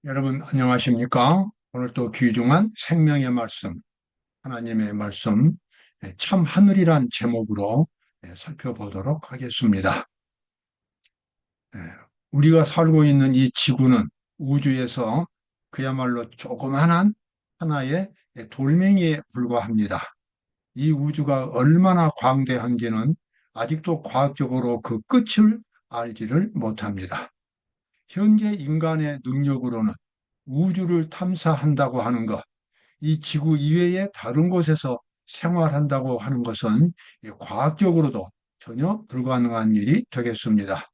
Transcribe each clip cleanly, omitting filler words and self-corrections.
여러분 안녕하십니까? 오늘 또 귀중한 생명의 말씀, 하나님의 말씀, 참 하늘이란 제목으로 살펴보도록 하겠습니다. 예, 우리가 살고 있는 이 지구는 우주에서 그야말로 조그만한 하나의 돌멩이에 불과합니다. 이 우주가 얼마나 광대한지는 아직도 과학적으로 그 끝을 알지를 못합니다. 현재 인간의 능력으로는 우주를 탐사한다고 하는 것, 이 지구 이외의 다른 곳에서 생활한다고 하는 것은 과학적으로도 전혀 불가능한 일이 되겠습니다.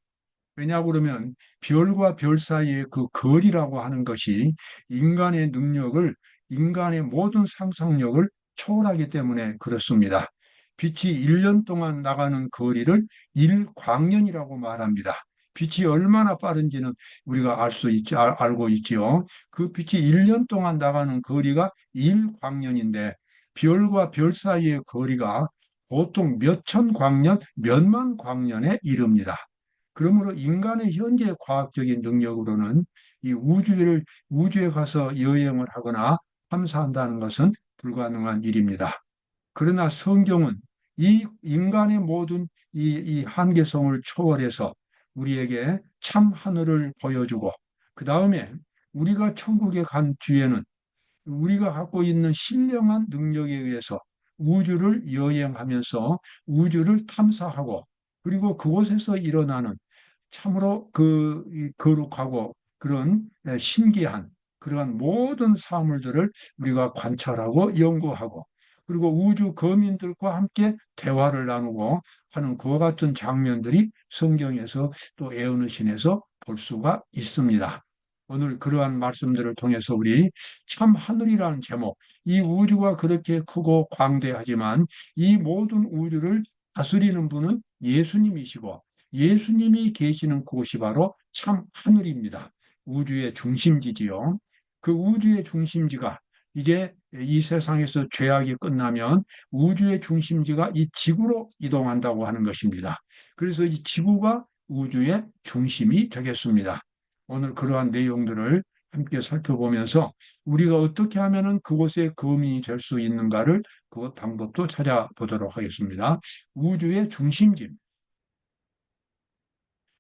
왜냐 그러면 별과 별 사이의 그 거리라고 하는 것이 인간의 능력을, 인간의 모든 상상력을 초월하기 때문에 그렇습니다. 빛이 1년 동안 나가는 거리를 1광년이라고 말합니다. 빛이 얼마나 빠른지는 우리가 알고 있지요. 그 빛이 1년 동안 나가는 거리가 1광년인데 별과 별 사이의 거리가 보통 몇천 광년, 몇만 광년에 이릅니다. 그러므로 인간의 현재 과학적인 능력으로는 이 우주에 가서 여행을 하거나 탐사한다는 것은 불가능한 일입니다. 그러나 성경은 이 인간의 모든 이 한계성을 초월해서 우리에게 참 하늘을 보여주고, 그 다음에 우리가 천국에 간 뒤에는 우리가 갖고 있는 신령한 능력에 의해서 우주를 여행하면서 우주를 탐사하고, 그리고 그곳에서 일어나는 참으로 거룩하고 그런 신기한 그러한 모든 사물들을 우리가 관찰하고 연구하고, 그리고 우주 거민들과 함께 대화를 나누고 하는 그와 같은 장면들이 성경에서 또 에어누신에서 볼 수가 있습니다. 오늘 그러한 말씀들을 통해서 우리 참 하늘이라는 제목, 이 우주가 그렇게 크고 광대하지만 이 모든 우주를 다스리는 분은 예수님이시고, 예수님이 계시는 곳이 바로 참 하늘입니다. 우주의 중심지지요. 그 우주의 중심지가 이제 이 세상에서 죄악이 끝나면 우주의 중심지가 이 지구로 이동한다고 하는 것입니다. 그래서 이 지구가 우주의 중심이 되겠습니다. 오늘 그러한 내용들을 함께 살펴보면서 우리가 어떻게 하면 그곳에 거민이 될 수 있는가를 그 방법도 찾아보도록 하겠습니다. 우주의 중심지.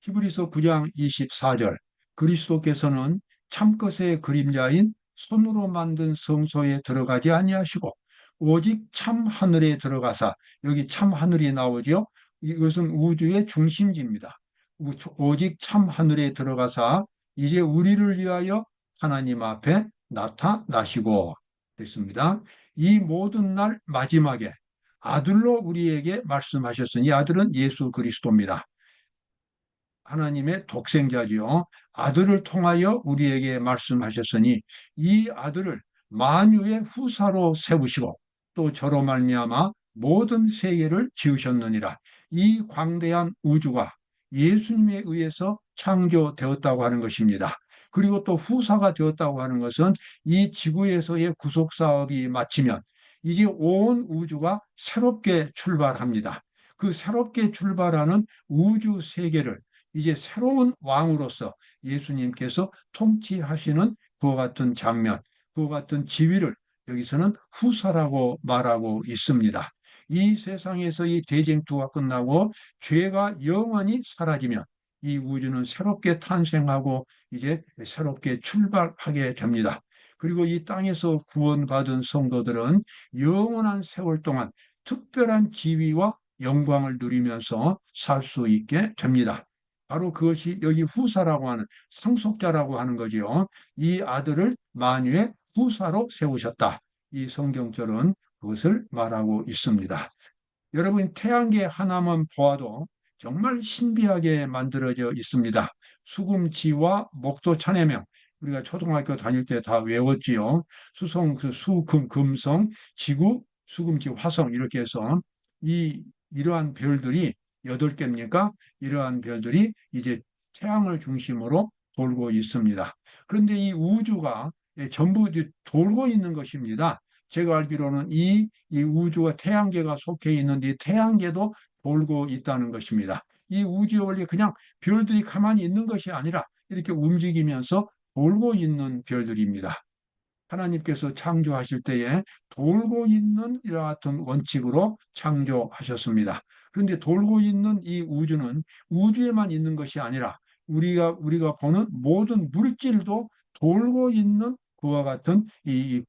히브리서 9장 24절, 그리스도께서는 참것의 그림자인 손으로 만든 성소에 들어가지 아니하시고 오직 참 하늘에 들어가사, 여기 참 하늘이 나오죠. 이것은 우주의 중심지입니다. 오직 참 하늘에 들어가사 이제 우리를 위하여 하나님 앞에 나타나시고 됐습니다. 이 모든 날 마지막에 아들로 우리에게 말씀하셨으니, 아들은 예수 그리스도입니다. 하나님의 독생자지요. 아들을 통하여 우리에게 말씀하셨으니 이 아들을 만유의 후사로 세우시고 또 저로 말미암아 모든 세계를 지으셨느니라. 이 광대한 우주가 예수님에 의해서 창조되었다고 하는 것입니다. 그리고 또 후사가 되었다고 하는 것은 이 지구에서의 구속 사업이 마치면 이제 온 우주가 새롭게 출발합니다. 그 새롭게 출발하는 우주 세계를 이제 새로운 왕으로서 예수님께서 통치하시는 그와 같은 장면, 그와 같은 지위를 여기서는 후사라고 말하고 있습니다. 이 세상에서 이 대쟁투가 끝나고 죄가 영원히 사라지면 이 우주는 새롭게 탄생하고 이제 새롭게 출발하게 됩니다. 그리고 이 땅에서 구원받은 성도들은 영원한 세월 동안 특별한 지위와 영광을 누리면서 살 수 있게 됩니다. 바로 그것이 여기 후사라고 하는, 상속자라고 하는 거지요. 이 아들을 만유의 후사로 세우셨다. 이 성경절은 그것을 말하고 있습니다. 여러분, 태양계 하나만 보아도 정말 신비하게 만들어져 있습니다. 수금지와 목도 천해명, 우리가 초등학교 다닐 때 다 외웠지요. 수성, 수금, 금성, 지구, 수금지, 화성, 이렇게 해서 이러한 별들이 8개입니까? 이러한 별들이 이제 태양을 중심으로 돌고 있습니다. 그런데 이 우주가 전부 돌고 있는 것입니다. 제가 알기로는 이 우주가 태양계가 속해 있는데 이 태양계도 돌고 있다는 것입니다. 이 우주의 원리, 그냥 별들이 가만히 있는 것이 아니라 이렇게 움직이면서 돌고 있는 별들입니다. 하나님께서 창조하실 때에 돌고 있는 이와 같은 원칙으로 창조하셨습니다. 그런데 돌고 있는 이 우주는 우주에만 있는 것이 아니라 우리가 보는 모든 물질도 돌고 있는 그와 같은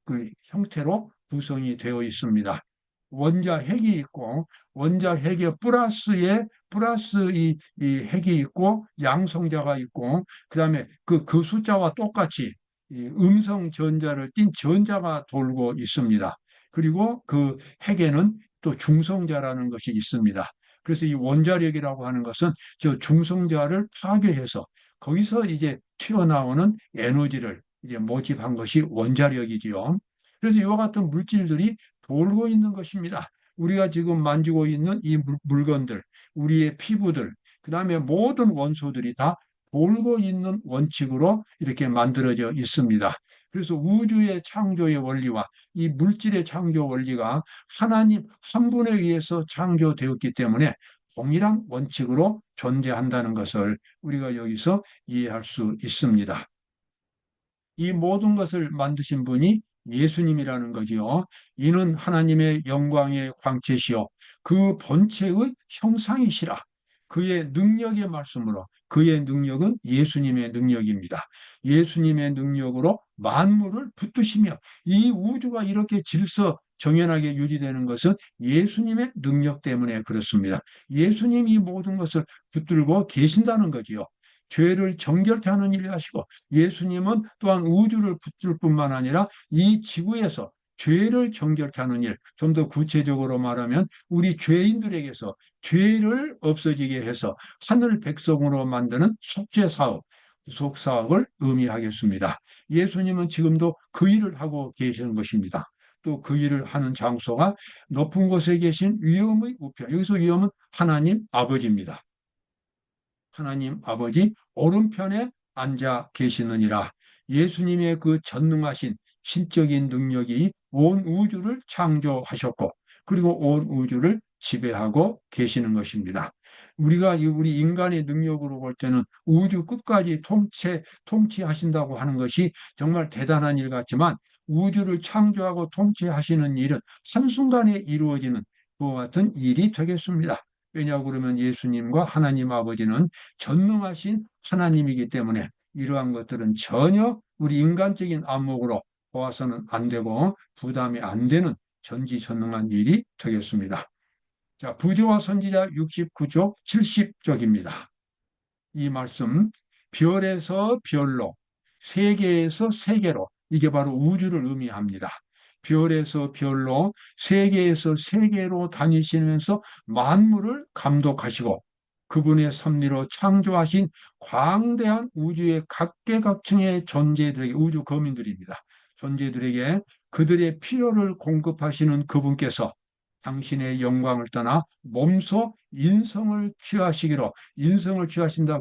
그 형태로 구성이 되어 있습니다. 원자 핵이 있고 원자 핵의 플러스 이 핵이 있고 양성자가 있고 그다음에 그 숫자와 똑같이 이 음성 전자를 띤 전자가 돌고 있습니다. 그리고 그 핵에는 또 중성자라는 것이 있습니다. 그래서 이 원자력이라고 하는 것은 저 중성자를 파괴해서 거기서 이제 튀어나오는 에너지를 이제 모집한 것이 원자력이지요. 그래서 이와 같은 물질들이 돌고 있는 것입니다. 우리가 지금 만지고 있는 이 물건들, 우리의 피부들, 그 다음에 모든 원소들이 다 돌고 있는 원칙으로 이렇게 만들어져 있습니다. 그래서 우주의 창조의 원리와 이 물질의 창조 원리가 하나님 한 분에 의해서 창조되었기 때문에 동일한 원칙으로 존재한다는 것을 우리가 여기서 이해할 수 있습니다. 이 모든 것을 만드신 분이 예수님이라는 거지요. 이는 하나님의 영광의 광채시요 그 본체의 형상이시라. 그의 능력의 말씀으로 그의 능력은 예수님의 능력입니다. 예수님의 능력으로 만물을 붙드시며 이 우주가 이렇게 질서 정연하게 유지되는 것은 예수님의 능력 때문에 그렇습니다. 예수님이 모든 것을 붙들고 계신다는 거지요. 죄를 정결케 하는 일을 하시고 예수님은 또한 우주를 붙들 뿐만 아니라 이 지구에서 죄를 정결케 하는 일, 좀 더 구체적으로 말하면 우리 죄인들에게서 죄를 없어지게 해서 하늘 백성으로 만드는 속죄 사업, 구속 사업을 의미하겠습니다. 예수님은 지금도 그 일을 하고 계시는 것입니다. 또 그 일을 하는 장소가 높은 곳에 계신 위엄의 우편, 여기서 위엄은 하나님 아버지입니다. 하나님 아버지 오른편에 앉아 계시느니라. 예수님의 그 전능하신 신적인 능력이 온 우주를 창조하셨고 그리고 온 우주를 지배하고 계시는 것입니다. 우리 인간의 능력으로 볼 때는 우주 끝까지 통치하신다고 하는 것이 정말 대단한 일 같지만 우주를 창조하고 통치하시는 일은 한순간에 이루어지는 그와 같은 일이 되겠습니다. 왜냐하고 그러면 예수님과 하나님 아버지는 전능하신 하나님이기 때문에 이러한 것들은 전혀 우리 인간적인 안목으로 보아서는 안 되고 부담이 안 되는 전지전능한 일이 되겠습니다. 자, 부조와 선지자 69쪽 70쪽입니다. 이 말씀, 별에서 별로, 세계에서 세계로, 이게 바로 우주를 의미합니다. 별에서 별로, 세계에서 세계로 다니시면서 만물을 감독하시고 그분의 섭리로 창조하신 광대한 우주의 각계각층의 존재들에게, 우주 거민들입니다. 존재들에게 그들의 필요를 공급하시는 그분께서 당신의 영광을 떠나 몸소 인성을 취하신다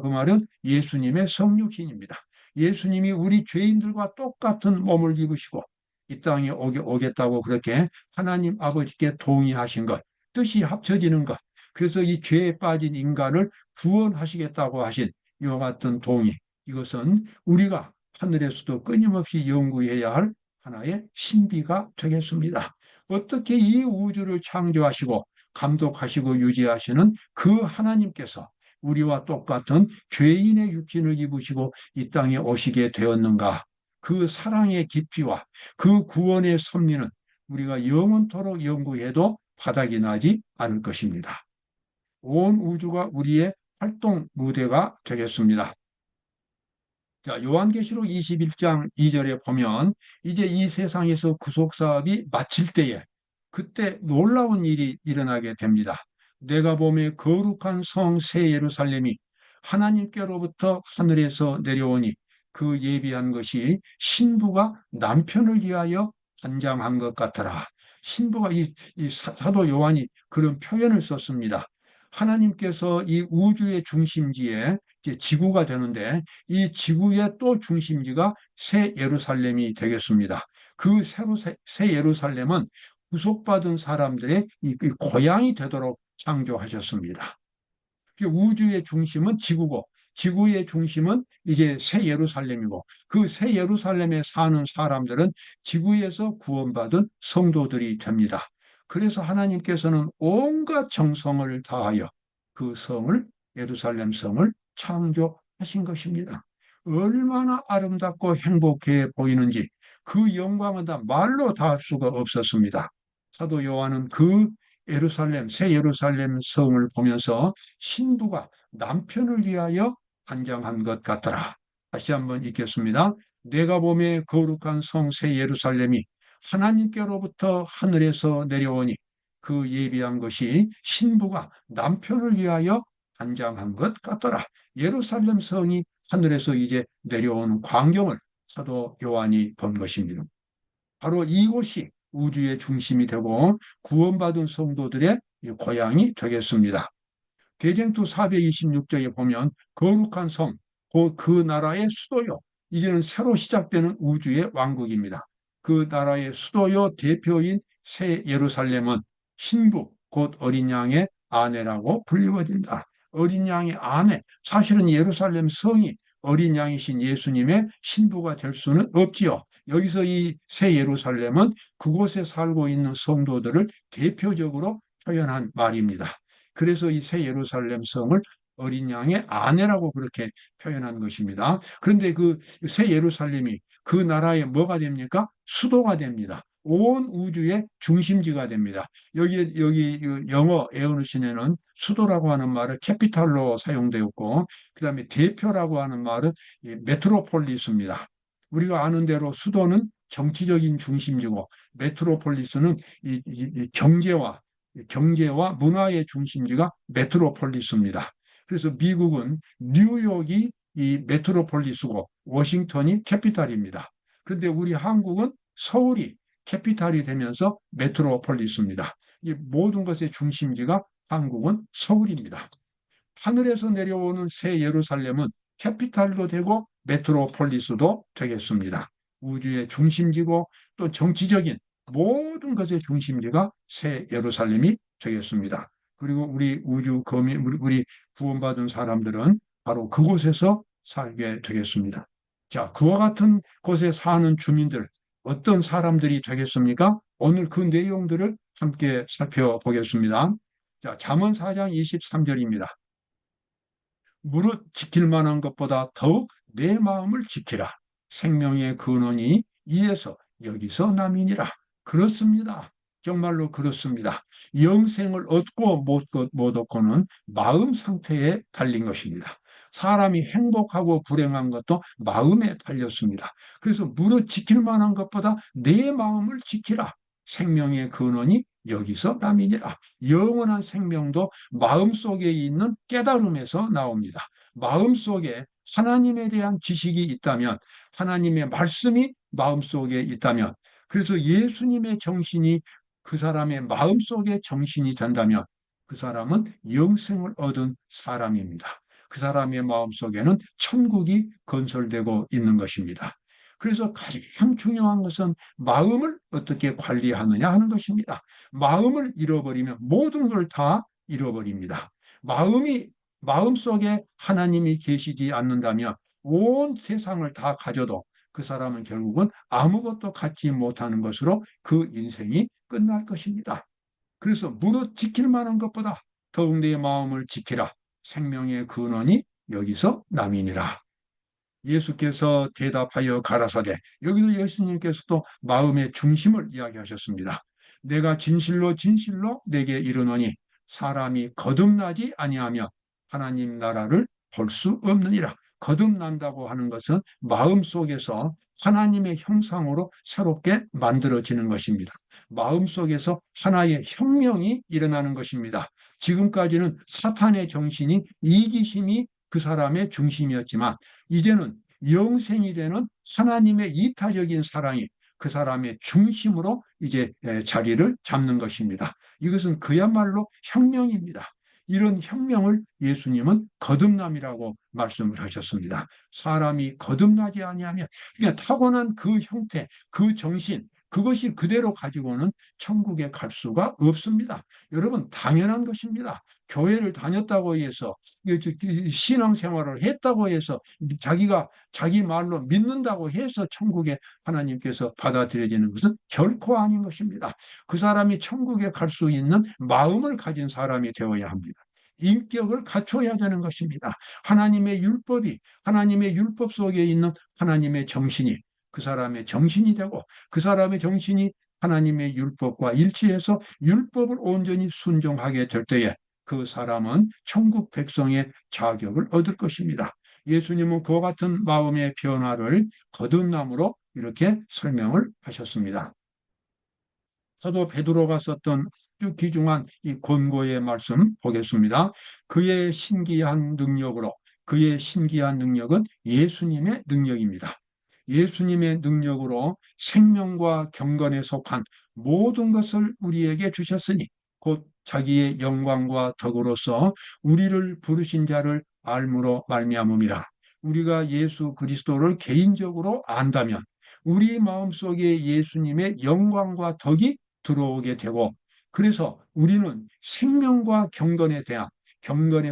그 말은 예수님의 성육신입니다. 예수님이 우리 죄인들과 똑같은 몸을 입으시고 이 땅에 오겠다고 그렇게 하나님 아버지께 동의하신 것, 뜻이 합쳐지는 것, 그래서 이 죄에 빠진 인간을 구원하시겠다고 하신 이와 같은 동의, 이것은 우리가 하늘에서도 끊임없이 연구해야 할 하나의 신비가 되겠습니다. 어떻게 이 우주를 창조하시고 감독하시고 유지하시는 그 하나님께서 우리와 똑같은 죄인의 육신을 입으시고 이 땅에 오시게 되었는가? 그 사랑의 깊이와 그 구원의 섭리는 우리가 영원토록 연구해도 바닥이 나지 않을 것입니다. 온 우주가 우리의 활동 무대가 되겠습니다. 자, 요한계시록 21장 2절에 보면 이제 이 세상에서 구속 사업이 마칠 때에 그때 놀라운 일이 일어나게 됩니다. 내가 보매 거룩한 성 새 예루살렘이 하나님께로부터 하늘에서 내려오니 그 예비한 것이 신부가 남편을 위하여 단장한 것 같더라. 신부가 이 사도 요한이 그런 표현을 썼습니다. 하나님께서 이 우주의 중심지에 이제 지구가 되는데 이 지구의 또 중심지가 새 예루살렘이 되겠습니다. 그 새 예루살렘은 구속받은 사람들의 이 고향이 되도록 창조하셨습니다. 우주의 중심은 지구고 지구의 중심은 이제 새 예루살렘이고 그 새 예루살렘에 사는 사람들은 지구에서 구원받은 성도들이 됩니다. 그래서 하나님께서는 온갖 정성을 다하여 그 성을, 예루살렘 성을 창조하신 것입니다. 얼마나 아름답고 행복해 보이는지 그 영광은 다 말로 다 할 수가 없었습니다. 사도 요한은 그 예루살렘, 새 예루살렘 성을 보면서 신부가 남편을 위하여 환장한 것 같더라. 다시 한번 읽겠습니다. 내가 보매 거룩한 성 새 예루살렘이 하나님께로부터 하늘에서 내려오니 그 예비한 것이 신부가 남편을 위하여 환장한 것 같더라. 예루살렘 성이 하늘에서 이제 내려오는 광경을 사도 요한이 본 것입니다. 바로 이곳이 우주의 중심이 되고 구원받은 성도들의 고향이 되겠습니다. 대쟁투 426쪽에 보면 거룩한 성, 그 나라의 수도요. 이제는 새로 시작되는 우주의 왕국입니다. 그 나라의 수도요 대표인 새 예루살렘은 신부, 곧 어린 양의 아내라고 불리워진다. 어린 양의 아내, 사실은 예루살렘 성이 어린 양이신 예수님의 신부가 될 수는 없지요. 여기서 이 새 예루살렘은 그곳에 살고 있는 성도들을 대표적으로 표현한 말입니다. 그래서 이 새 예루살렘 성을 어린 양의 아내라고 그렇게 표현한 것입니다. 그런데 그 새 예루살렘이 그 나라의 뭐가 됩니까? 수도가 됩니다. 온 우주의 중심지가 됩니다. 여기 영어 에어누신에는 수도라고 하는 말은 캐피탈로 사용되었고, 그 다음에 대표라고 하는 말은 메트로폴리스입니다. 우리가 아는 대로 수도는 정치적인 중심지고, 메트로폴리스는 이 경제와 문화의 중심지가 메트로폴리스입니다. 그래서 미국은 뉴욕이 이 메트로폴리스고 워싱턴이 캐피탈입니다. 그런데 우리 한국은 서울이 캐피탈이 되면서 메트로폴리스입니다. 이 모든 것의 중심지가 한국은 서울입니다. 하늘에서 내려오는 새 예루살렘은 캐피탈도 되고 메트로폴리스도 되겠습니다. 우주의 중심지고 또 정치적인 모든 것의 중심지가 새 예루살렘이 되겠습니다. 그리고 우리 우주 거민, 우리 구원받은 사람들은 바로 그곳에서 살게 되겠습니다. 자, 그와 같은 곳에 사는 주민들, 어떤 사람들이 되겠습니까? 오늘 그 내용들을 함께 살펴보겠습니다. 자, 잠언 4장 23절입니다. 무릇 지킬 만한 것보다 더욱 내 마음을 지키라. 생명의 근원이 이에서 여기서 남이니라. 그렇습니다. 정말로 그렇습니다. 영생을 얻고 못 얻고는 마음 상태에 달린 것입니다. 사람이 행복하고 불행한 것도 마음에 달렸습니다. 그래서 무릇 지킬 만한 것보다 내 마음을 지키라. 생명의 근원이 여기서 남이니라. 영원한 생명도 마음속에 있는 깨달음에서 나옵니다. 마음속에 하나님에 대한 지식이 있다면, 하나님의 말씀이 마음속에 있다면, 그래서 예수님의 정신이 그 사람의 마음속에 정신이 된다면 그 사람은 영생을 얻은 사람입니다. 그 사람의 마음속에는 천국이 건설되고 있는 것입니다. 그래서 가장 중요한 것은 마음을 어떻게 관리하느냐 하는 것입니다. 마음을 잃어버리면 모든 걸 다 잃어버립니다. 마음속에 하나님이 계시지 않는다면 온 세상을 다 가져도 그 사람은 결국은 아무것도 갖지 못하는 것으로 그 인생이 끝날 것입니다. 그래서 무릇 지킬 만한 것보다 더욱 내 마음을 지키라. 생명의 근원이 여기서 남이니라. 예수께서 대답하여 가라사대, 여기도 예수님께서도 마음의 중심을 이야기하셨습니다. 내가 진실로 진실로 내게 이르노니 사람이 거듭나지 아니하며 하나님 나라를 볼 수 없느니라. 거듭난다고 하는 것은 마음속에서 하나님의 형상으로 새롭게 만들어지는 것입니다. 마음속에서 하나의 혁명이 일어나는 것입니다. 지금까지는 사탄의 정신인 이기심이 그 사람의 중심이었지만 이제는 영생이 되는 하나님의 이타적인 사랑이 그 사람의 중심으로 이제 자리를 잡는 것입니다. 이것은 그야말로 혁명입니다. 이런 혁명을 예수님은 거듭남이라고 말씀을 하셨습니다. 사람이 거듭나지 아니하면 그냥 타고난 그 형태, 그 정신, 그것이 그대로 가지고는 천국에 갈 수가 없습니다. 여러분, 당연한 것입니다. 교회를 다녔다고 해서, 신앙생활을 했다고 해서, 자기가 자기 말로 믿는다고 해서 천국에 하나님께서 받아들여지는 것은 결코 아닌 것입니다. 그 사람이 천국에 갈 수 있는 마음을 가진 사람이 되어야 합니다. 인격을 갖춰야 되는 것입니다. 하나님의 율법 속에 있는 하나님의 정신이 그 사람의 정신이 되고, 그 사람의 정신이 하나님의 율법과 일치해서 율법을 온전히 순종하게 될 때에 그 사람은 천국 백성의 자격을 얻을 것입니다. 예수님은 그와 같은 마음의 변화를 거듭남으로 이렇게 설명을 하셨습니다. 사도 베드로가 썼던 아주 귀중한 이 권고의 말씀 보겠습니다. 그의 신기한 능력은 예수님의 능력입니다. 예수님의 능력으로 생명과 경건에 속한 모든 것을 우리에게 주셨으니 곧 자기의 영광과 덕으로서 우리를 부르신 자를 알므로 말미암음이라. 우리가 예수 그리스도를 개인적으로 안다면 우리 마음속에 예수님의 영광과 덕이 들어오게 되고, 그래서 우리는 생명과 경건에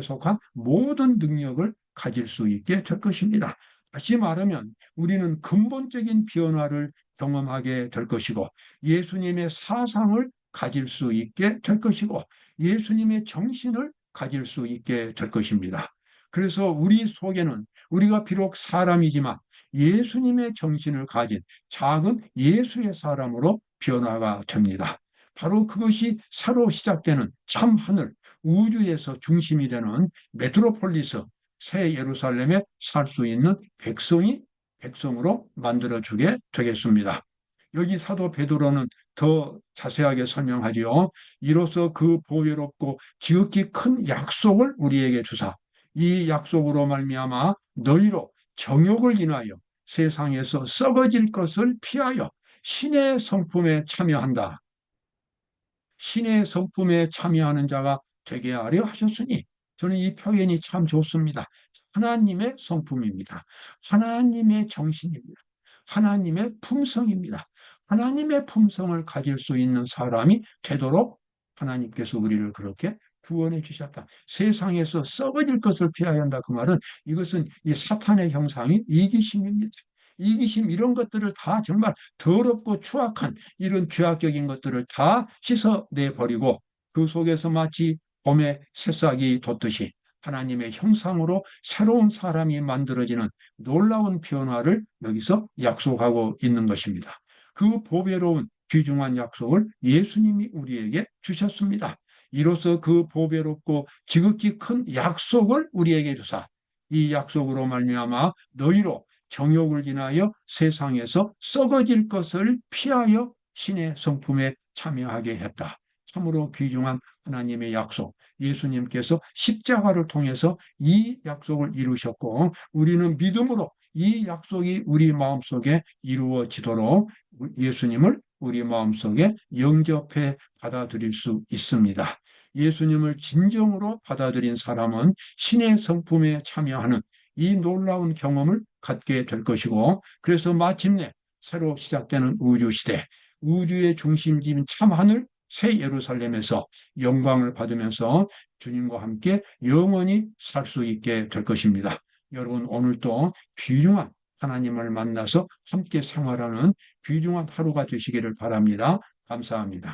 속한 모든 능력을 가질 수 있게 될 것입니다. 다시 말하면 우리는 근본적인 변화를 경험하게 될 것이고, 예수님의 사상을 가질 수 있게 될 것이고, 예수님의 정신을 가질 수 있게 될 것입니다. 그래서 우리 속에는 우리가 비록 사람이지만 예수님의 정신을 가진 작은 예수의 사람으로 변화가 됩니다. 바로 그것이 새로 시작되는 참 하늘, 우주에서 중심이 되는 메트로폴리스, 새 예루살렘에 살 수 있는 백성으로 만들어주게 되겠습니다. 여기 사도 베드로는 더 자세하게 설명하지요. 이로써 그 보배롭고 지극히 큰 약속을 우리에게 주사, 이 약속으로 말미암아 너희로 정욕을 인하여 세상에서 썩어질 것을 피하여 신의 성품에 참여한다. 신의 성품에 참여하는 자가 되게 하려 하셨으니, 저는 이 표현이 참 좋습니다. 하나님의 성품입니다. 하나님의 정신입니다. 하나님의 품성입니다. 하나님의 품성을 가질 수 있는 사람이 되도록 하나님께서 우리를 그렇게 구원해 주셨다. 세상에서 썩어질 것을 피해야 한다. 그 말은, 이것은 이 사탄의 형상인 이기심입니다. 이기심, 이런 것들을 다 정말 더럽고 추악한 이런 죄악적인 것들을 다 씻어내 버리고, 그 속에서 마치 봄에 새싹이 돋듯이 하나님의 형상으로 새로운 사람이 만들어지는 놀라운 변화를 여기서 약속하고 있는 것입니다. 그 보배로운 귀중한 약속을 예수님이 우리에게 주셨습니다. 이로써 그 보배롭고 지극히 큰 약속을 우리에게 주사, 이 약속으로 말미암아 너희로 정욕을 인하여 세상에서 썩어질 것을 피하여 신의 성품에 참여하게 했다. 참으로 귀중한 하나님의 약속, 예수님께서 십자가를 통해서 이 약속을 이루셨고, 우리는 믿음으로 이 약속이 우리 마음속에 이루어지도록 예수님을 우리 마음속에 영접해 받아들일 수 있습니다. 예수님을 진정으로 받아들인 사람은 신의 성품에 참여하는 이 놀라운 경험을 갖게 될 것이고, 그래서 마침내 새로 시작되는 우주시대, 우주의 중심지인 참하늘 새 예루살렘에서 영광을 받으면서 주님과 함께 영원히 살 수 있게 될 것입니다. 여러분, 오늘도 귀중한 하나님을 만나서 함께 생활하는 귀중한 하루가 되시기를 바랍니다. 감사합니다.